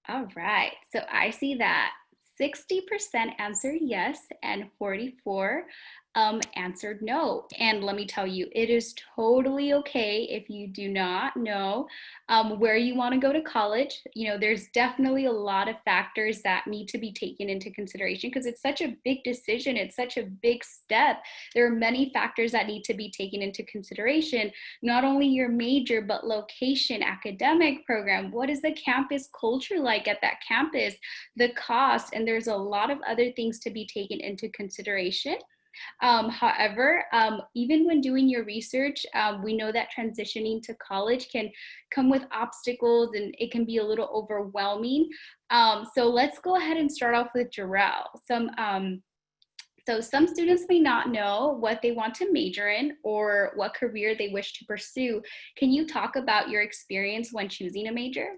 S2: All right, so I see that 60% answered yes and 44 answered no. And let me tell you, it is totally okay if you do not know where you want to go to college. You know, there's definitely a lot of factors that need to be taken into consideration because it's such a big decision. It's such a big step. There are many factors that need to be taken into consideration, not only your major, but location, academic program. What is the campus culture like at that campus? The cost, and there's a lot of other things to be taken into consideration. However, even when doing your research, we know that transitioning to college can come with obstacles and it can be a little overwhelming. So let's go ahead and start off with Jarrell. So some students may not know what they want to major in or what career they wish to pursue. Can you talk about your experience when choosing a major?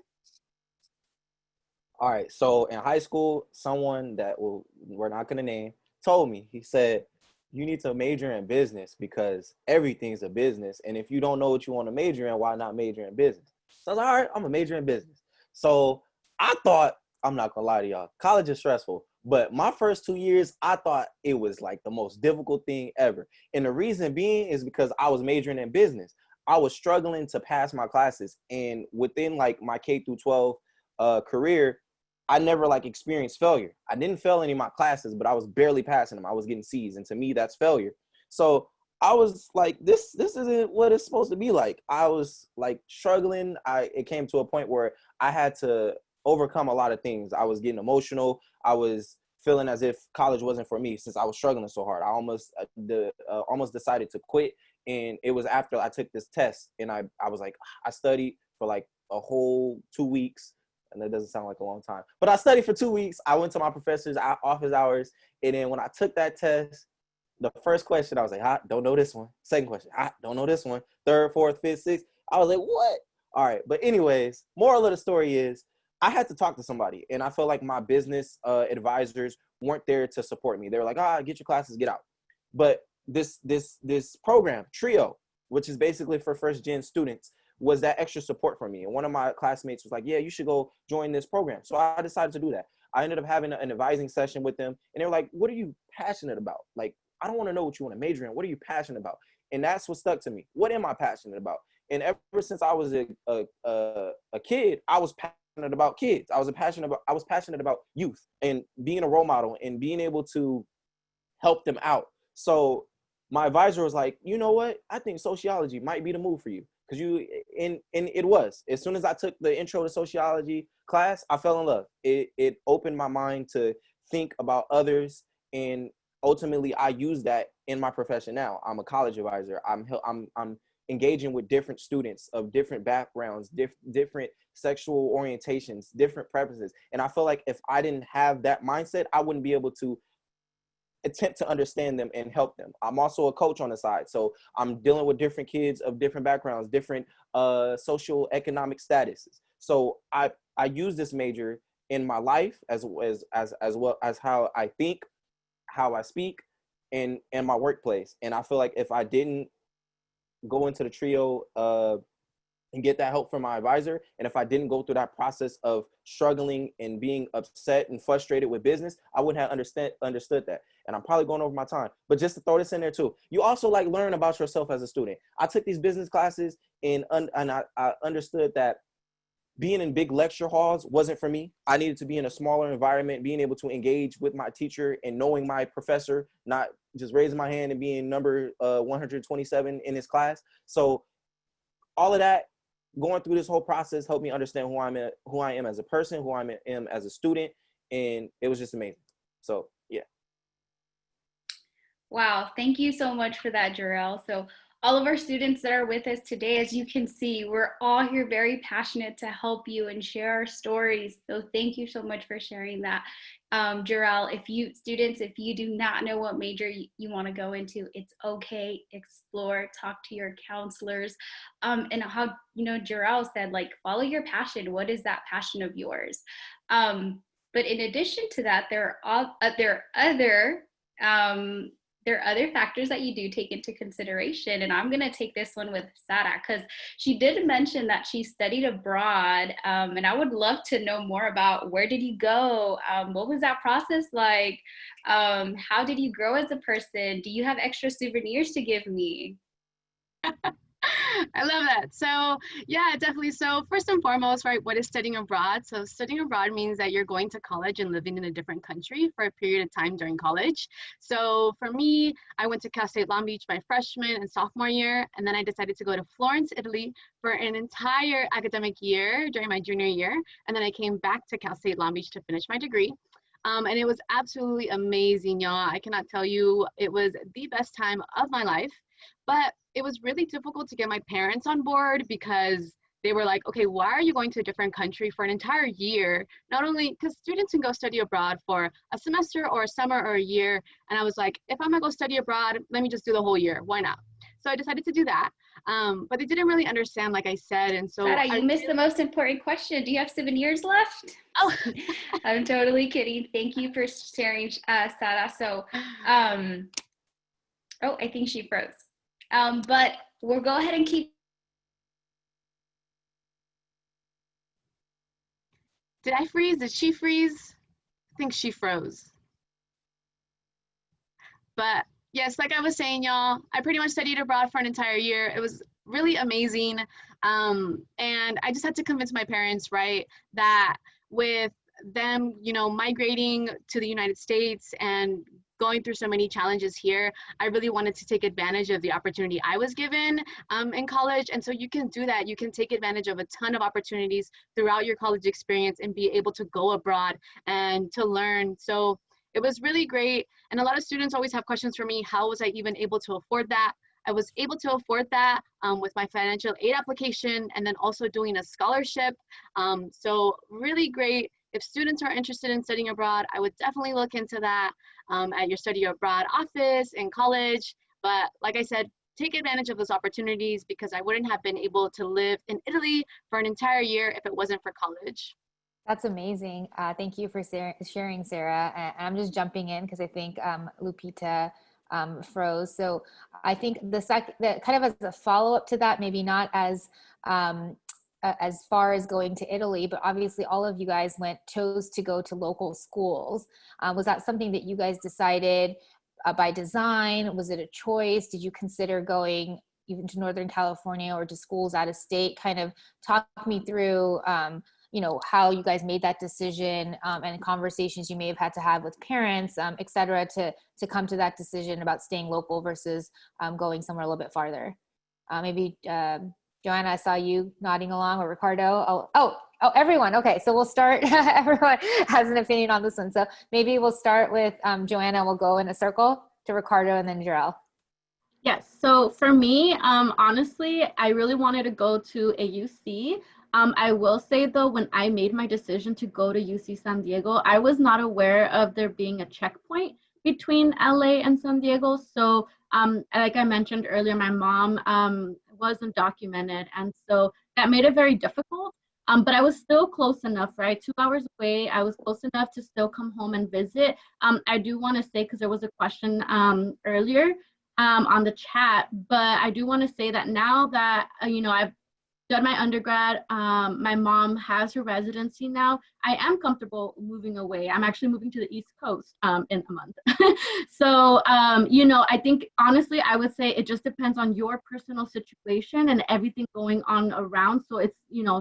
S3: All right. So in high school, someone that we're not going to name told me, he said, you need to major in business because everything's a business. And if you don't know what you want to major in, why not major in business? So I was like, all right, I'm a major in business. So I thought, I'm not going to lie to y'all, college is stressful. But my first 2 years, I thought it was like the most difficult thing ever. And the reason being is because I was majoring in business. I was struggling to pass my classes. And within like my K through 12 career, I never like experienced failure. I didn't fail any of my classes, but I was barely passing them. I was getting C's, and to me, that's failure. So I was like, this isn't what it's supposed to be like. I was like struggling. It came to a point where I had to overcome a lot of things. I was getting emotional. I was feeling as if college wasn't for me since I was struggling so hard. I almost decided to quit, and it was after I took this test, and I was like, I studied for like a whole 2 weeks. And that doesn't sound like a long time. But I studied for 2 weeks. I went to my professor's office hours. And then when I took that test, the first question, I was like, don't know this one. Second question, don't know this one. Third, fourth, fifth, sixth. I was like, what? All right. But anyways, moral of the story is I had to talk to somebody. And I felt like my business advisors weren't there to support me. They were like, get your classes, get out. But this program, TRIO, which is basically for first gen students, was that extra support for me. And one of my classmates was like, yeah, you should go join this program. So I decided to do that. I ended up having an advising session with them. And they were like, what are you passionate about? Like, I don't want to know what you want to major in. What are you passionate about? And that's what stuck to me. What am I passionate about? And ever since I was a kid, I was passionate about kids. I was passionate about youth and being a role model and being able to help them out. So my advisor was like, you know what? I think sociology might be the move for you. Because and it was. As soon as I took the intro to sociology class, I fell in love. It opened my mind to think about others. And ultimately I use that in my profession now. I'm a college advisor. I'm engaging with different students of different backgrounds, different sexual orientations, different preferences. And I feel like if I didn't have that mindset, I wouldn't be able to attempt to understand them and help them. I'm also a coach on the side. So I'm dealing with different kids of different backgrounds, different social economic statuses. So I use this major in my life as well as how I think, how I speak, and my workplace. And I feel like if I didn't go into the trio and get that help from my advisor, and if I didn't go through that process of struggling and being upset and frustrated with business, I wouldn't have understood that. And I'm probably going over my time, but just to throw this in there too, you also like learn about yourself as a student. I took these business classes and I understood that being in big lecture halls wasn't for me. I needed to be in a smaller environment, being able to engage with my teacher and knowing my professor, not just raising my hand and being number 127 in his class. So all of that, going through this whole process helped me understand who I am as a person, who I am as a student, and it was just amazing. So yeah.
S2: Wow, thank you so much for that, Jarrell. So all of our students that are with us today, as you can see, we're all here very passionate to help you and share our stories. So thank you so much for sharing that. Jarrell, if you do not know what major you want to go into, it's okay. Explore, talk to your counselors. And how, Jarrell said, like, follow your passion. What is that passion of yours? But in addition to that, there are other factors that you do take into consideration. And I'm going to take this one with Sara, because she did mention that she studied abroad. And I would love to know more about, where did you go? What was that process like? How did you grow as a person? Do you have extra souvenirs to give me?
S6: I love that. So yeah, definitely. So first and foremost, right, what is studying abroad? So studying abroad means that you're going to college and living in a different country for a period of time during college. So for me, I went to Cal State Long Beach my freshman and sophomore year, and then I decided to go to Florence, Italy for an entire academic year during my junior year. And then I came back to Cal State Long Beach to finish my degree. And it was absolutely amazing, y'all. I cannot tell you, it was the best time of my life. But it was really difficult to get my parents on board, because they were like, okay, why are you going to a different country for an entire year? Not only because students can go study abroad for a semester or a summer or a year. And I was like, if I'm gonna go study abroad, let me just do the whole year. Why not? So I decided to do that. But they didn't really understand, like I said. And so
S2: Sara, you missed the most important question. Do you have souvenirs left?
S6: Oh,
S2: I'm totally kidding. Thank you for sharing, Sara. So, oh, I think she froze. But we'll go ahead and keep.
S6: Did I freeze? Did she freeze? I think she froze. But yes, like I was saying, y'all, I pretty much studied abroad for an entire year. It was really amazing. And I just had to convince my parents, right, that with them, migrating to the United States and going through so many challenges here, I really wanted to take advantage of the opportunity I was given in college. And so you can do that. You can take advantage of a ton of opportunities throughout your college experience and be able to go abroad and to learn. So it was really great. And a lot of students always have questions for me. How was I even able to afford that? I was able to afford that with my financial aid application, and then also doing a scholarship. So really great. If students are interested in studying abroad, I would definitely look into that at your study abroad office in college. But like I said, take advantage of those opportunities, because I wouldn't have been able to live in Italy for an entire year if it wasn't for college.
S1: That's amazing. Thank you for sharing, Sara. And I'm just jumping in because I think Lupita froze. So I think the kind of as a follow-up to that, maybe not as far as going to Italy, but obviously all of you guys chose to go to local schools. Was that something that you guys decided by design? Was it a choice? Did you consider going even to Northern California or to schools out of state? Kind of talk me through how you guys made that decision, and conversations you may have had to have with parents, et cetera, to come to that decision about staying local versus going somewhere a little bit farther. Maybe Joanna, I saw you nodding along, or Ricardo. Oh, Oh, everyone. Okay, so we'll start. Everyone has an opinion on this one. So maybe we'll start with Joanna. We'll go in a circle to Ricardo and then Jarrell.
S4: Yes, so for me, honestly, I really wanted to go to a UC. I will say though, when I made my decision to go to UC San Diego, I was not aware of there being a checkpoint between LA and San Diego. So like I mentioned earlier, my mom wasn't documented, and so that made it very difficult. But I was still close enough, right? 2 hours away, I was close enough to still come home and visit. I do want to say, because there was a question earlier, on the chat, but I do want to say that now that I've done my undergrad, my mom has her residency now. I am comfortable moving away. I'm actually moving to the East Coast in a month. So I think honestly, I would say it just depends on your personal situation and everything going on around. So it's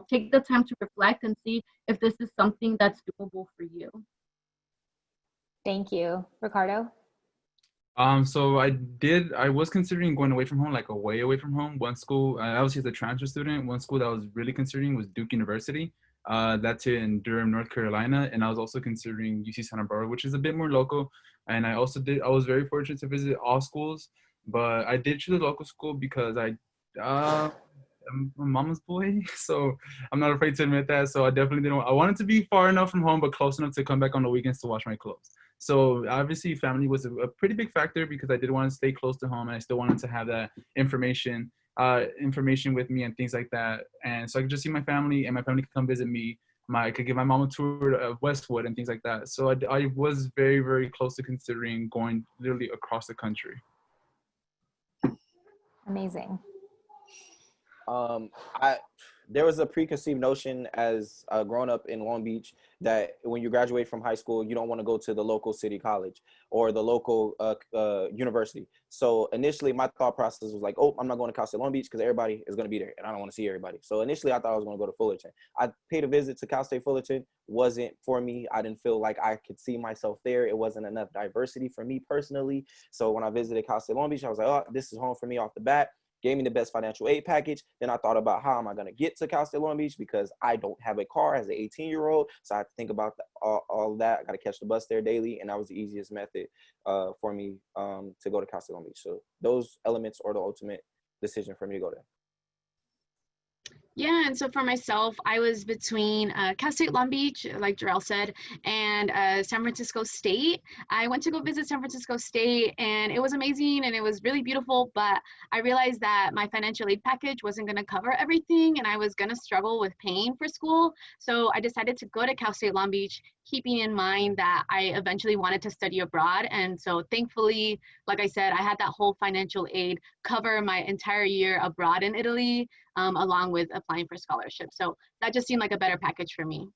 S4: take the time to reflect and see if this is something that's doable for you.
S1: Thank you, Ricardo.
S5: So I was considering going away from home, like away from home. One school, obviously as a transfer student, one school that I was really considering was Duke University. That's in Durham, North Carolina. And I was also considering UC Santa Barbara, which is a bit more local. And I was very fortunate to visit all schools, but I did choose a local school because I'm a mama's boy, so I'm not afraid to admit that. So I definitely didn't. I wanted to be far enough from home, but close enough to come back on the weekends to wash my clothes. So obviously family was a pretty big factor because I did want to stay close to home and I still wanted to have that information with me and things like that. And so I could just see my family and my family could come visit me. I could give my mom a tour of Westwood and things like that. So I was very, very close to considering going literally across the country.
S1: Amazing.
S3: There was a preconceived notion as growing up in Long Beach that when you graduate from high school, you don't want to go to the local city college or the local university. So initially my thought process was like, oh, I'm not going to Cal State Long Beach because everybody is going to be there and I don't want to see everybody. So initially I thought I was going to go to Fullerton. I paid a visit to Cal State Fullerton. Wasn't for me. I didn't feel like I could see myself there. It wasn't enough diversity for me personally. So when I visited Cal State Long Beach, I was like, oh, this is home for me off the bat. Gave me the best financial aid package. Then I thought about how am I going to get to Cal State Long Beach because I don't have a car as an 18-year-old. So I had to think about all of that. I got to catch the bus there daily. And that was the easiest method for me to go to Cal State Long Beach. So those elements are the ultimate decision for me to go there.
S6: Yeah, and so for myself, I was between Cal State Long Beach, like Jarrell said, and San Francisco State. I went to go visit San Francisco State, and it was amazing, and it was really beautiful, but I realized that my financial aid package wasn't going to cover everything, and I was going to struggle with paying for school. So I decided to go to Cal State Long Beach, keeping in mind that I eventually wanted to study abroad. And so thankfully, like I said, I had that whole financial aid cover my entire year abroad in Italy, along with applying for scholarship. So that just seemed like a better package for me.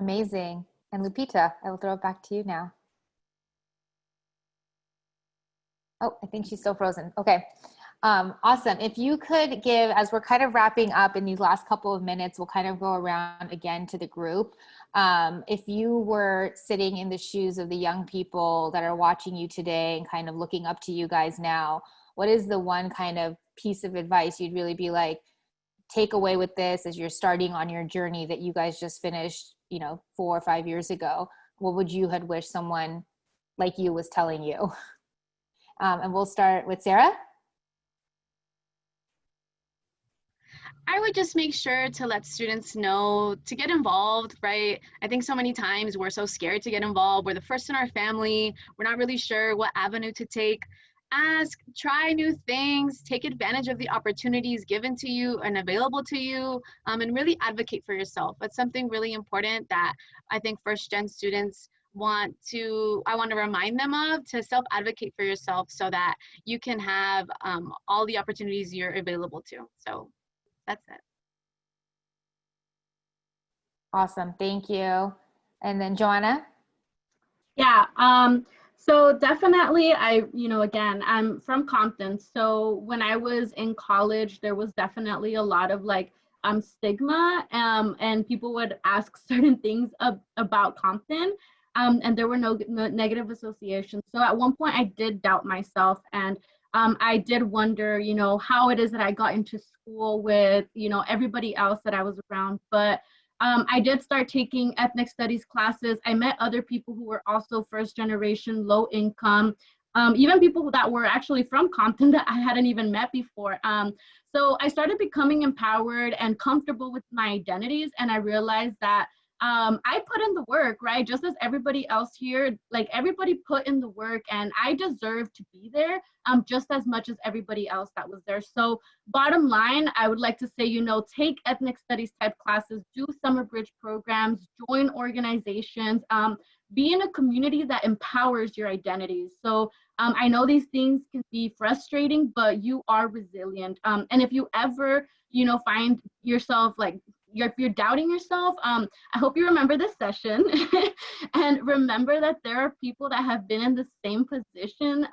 S1: Amazing. And Lupita, I will throw it back to you now. Oh, I think she's still frozen. Okay. Awesome. If you could give, as we're kind of wrapping up in these last couple of minutes, we'll kind of go around again to the group. If you were sitting in the shoes of the young people that are watching you today and kind of looking up to you guys now, what is the one kind of piece of advice you'd really be like, take away with this as you're starting on your journey that you guys just finished, 4 or 5 years ago? What would you had wished someone like you was telling you? And we'll start with Sara.
S6: I would just make sure to let students know to get involved, right? I think so many times we're so scared to get involved. We're the first in our family. We're not really sure what avenue to take. Ask, try new things, take advantage of the opportunities given to you and available to you, and really advocate for yourself. That's something really important that I think first-gen students I want to remind them of, to self-advocate for yourself so that you can have all the opportunities you're available to. So that's it.
S1: Awesome. Thank you. And then Joanna?
S4: Yeah. So definitely again, I'm from Compton. So when I was in college, there was definitely a lot of stigma, and people would ask certain things about Compton, and there were no negative associations. So at one point I did doubt myself, and I did wonder, how it is that I got into school with, everybody else that I was around. But I did start taking ethnic studies classes. I met other people who were also first generation, low income, even people that were actually from Compton that I hadn't even met before. So I started becoming empowered and comfortable with my identities. And I realized that I put in the work, right? Just as everybody else here, like everybody put in the work, and I deserve to be there just as much as everybody else that was there. So bottom line, I would like to say, take ethnic studies type classes, do summer bridge programs, join organizations, be in a community that empowers your identities. So I know these things can be frustrating, but you are resilient. And if you ever, find yourself like, if you're doubting yourself, I hope you remember this session and remember that there are people that have been in the same position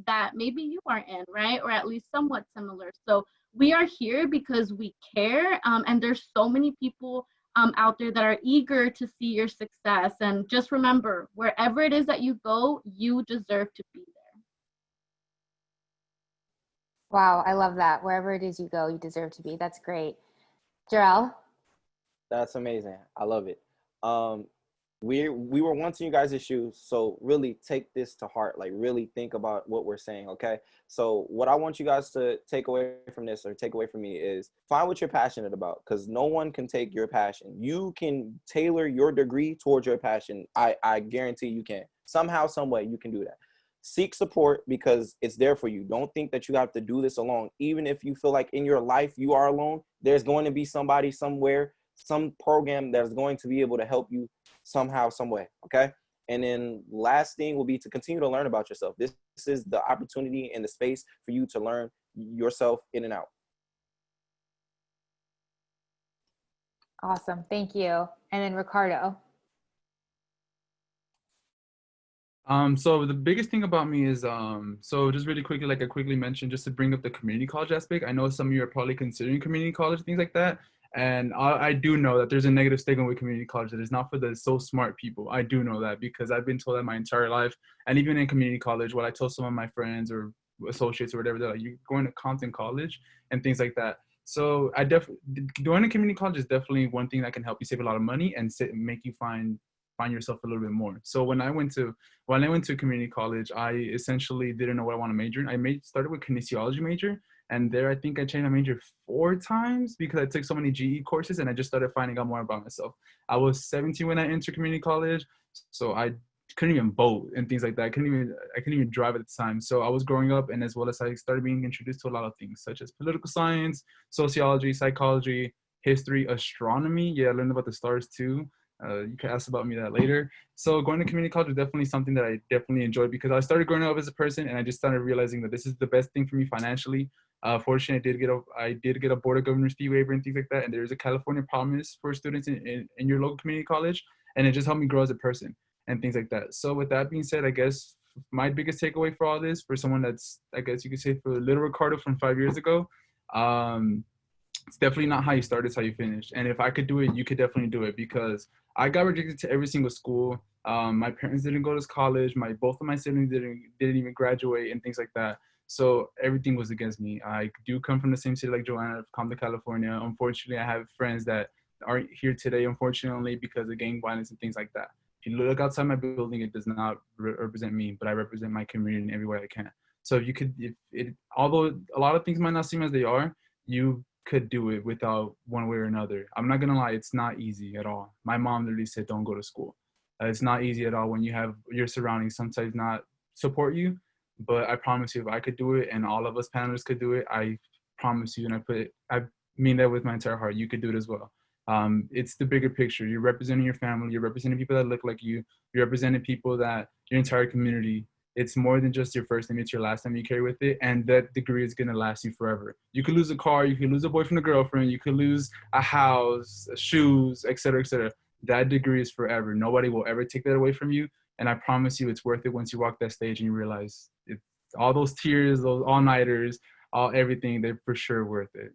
S4: that maybe you are in, right? Or at least somewhat similar. So we are here because we care, and there's so many people out there that are eager to see your success. And just remember, wherever it is that you go, you deserve to be there.
S1: Wow, I love that. Wherever it is you go, you deserve to be. That's great. Jarrell?
S3: That's amazing. I love it. We were once in you guys' shoes, so really take this to heart. Like really think about what we're saying, okay? So what I want you guys to take away from this, or take away from me, is find what you're passionate about, because no one can take your passion. You can tailor your degree towards your passion. I guarantee you can. Somehow, some way, you can do that. Seek support because it's there for you. Don't think that you have to do this alone. Even if you feel like in your life you are alone, there's going to be somebody somewhere, some program that's going to be able to help you somehow, some way, okay? And then last thing will be to continue to learn about yourself. This is the opportunity and the space for you to learn yourself in and out.
S1: Awesome. Thank you. And then Ricardo.
S5: So the biggest thing about me is, so just really quickly, like I quickly mentioned, just to bring up the community college aspect. I know some of you are probably considering community college, things like that. And I do know that there's a negative stigma with community college that is not for the so smart people. I do know that because I've been told that my entire life. And even in community college, what I told some of my friends or associates or whatever, they're like, you're going to Compton College and things like that. So I definitely, going to community college is definitely one thing that can help you save a lot of money and make you find yourself a little bit more. So when I went to community college, I essentially didn't know what I want to major in. Started with kinesiology major, and there I think I changed my major 4 times because I took so many GE courses and I just started finding out more about myself. I was 17 when I entered community college, so I couldn't even boat and things like that. I couldn't even drive at the time. So I was growing up, and as well as I started being introduced to a lot of things such as political science, sociology, psychology, history, astronomy. Yeah, I learned about the stars too. You can ask about me that later. So going to community college was definitely something that I definitely enjoyed because I started growing up as a person, and I just started realizing that this is the best thing for me financially. Fortunately, I did get a Board of Governors fee waiver and things like that, and there's a California promise for students in your local community college, and it just helped me grow as a person and things like that. So with that being said, I guess my biggest takeaway for all this, for someone that's, I guess you could say, for little Ricardo from 5 years ago, it's definitely not how you start, it's how you finish. And if I could do it, you could definitely do it, because I got rejected to every single school. My parents didn't go to college. Both of my siblings didn't even graduate and things like that. So everything was against me. I do come from the same city like Joanna, Compton, California. Unfortunately, I have friends that aren't here today, unfortunately, because of gang violence and things like that. If you look outside my building, it does not represent me, but I represent my community in every way I can. So if you could, although a lot of things might not seem as they are, you could do it without one way or another. I'm not gonna lie, it's not easy at all. My mom literally said, don't go to school. It's not easy at all when you have your surroundings sometimes not support you, but I promise you, if I could do it and all of us panelists could do it, I promise you, and I mean that with my entire heart, you could do it as well. It's the bigger picture. You're representing your family, you're representing people that look like you, you're representing people that your entire community. It's more than just your first name, it's your last name you carry with it, and that degree is gonna last you forever. You could lose a car, you could lose a boyfriend or girlfriend, you could lose a house, shoes, etc., etc. That degree is forever. Nobody will ever take that away from you, and I promise you it's worth it once you walk that stage and you realize all those tears, those all-nighters, everything, they're for sure worth it.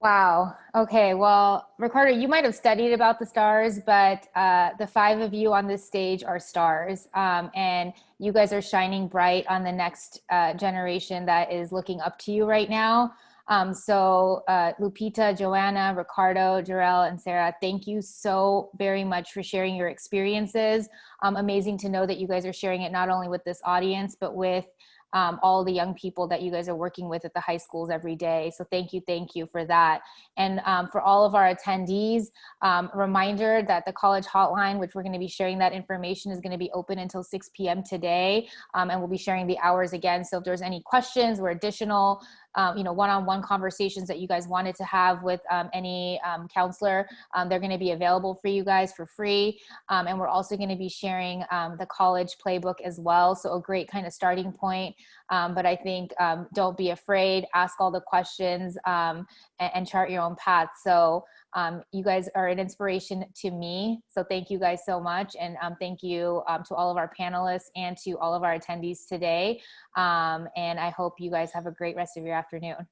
S1: Wow. Okay. Well, Ricardo, you might have studied about the stars, but the five of you on this stage are stars. And you guys are shining bright on the next generation that is looking up to you right now. So Lupita, Joanna, Ricardo, Jarrell, and Sarah, thank you so very much for sharing your experiences. Amazing to know that you guys are sharing it not only with this audience, but with all the young people that you guys are working with at the high schools every day. So thank you for that. And for all of our attendees, reminder that the college hotline, which we're going to be sharing that information, is going to be open until 6 p.m. today. And we'll be sharing the hours again. So if there's any questions or additional one-on-one conversations that you guys wanted to have with any counselor, they're going to be available for you guys for free. And we're also going to be sharing the college playbook as well. So a great kind of starting point. But I think don't be afraid, ask all the questions, and chart your own path. So you guys are an inspiration to me. So thank you guys so much. And thank you to all of our panelists and to all of our attendees today. And I hope you guys have a great rest of your afternoon.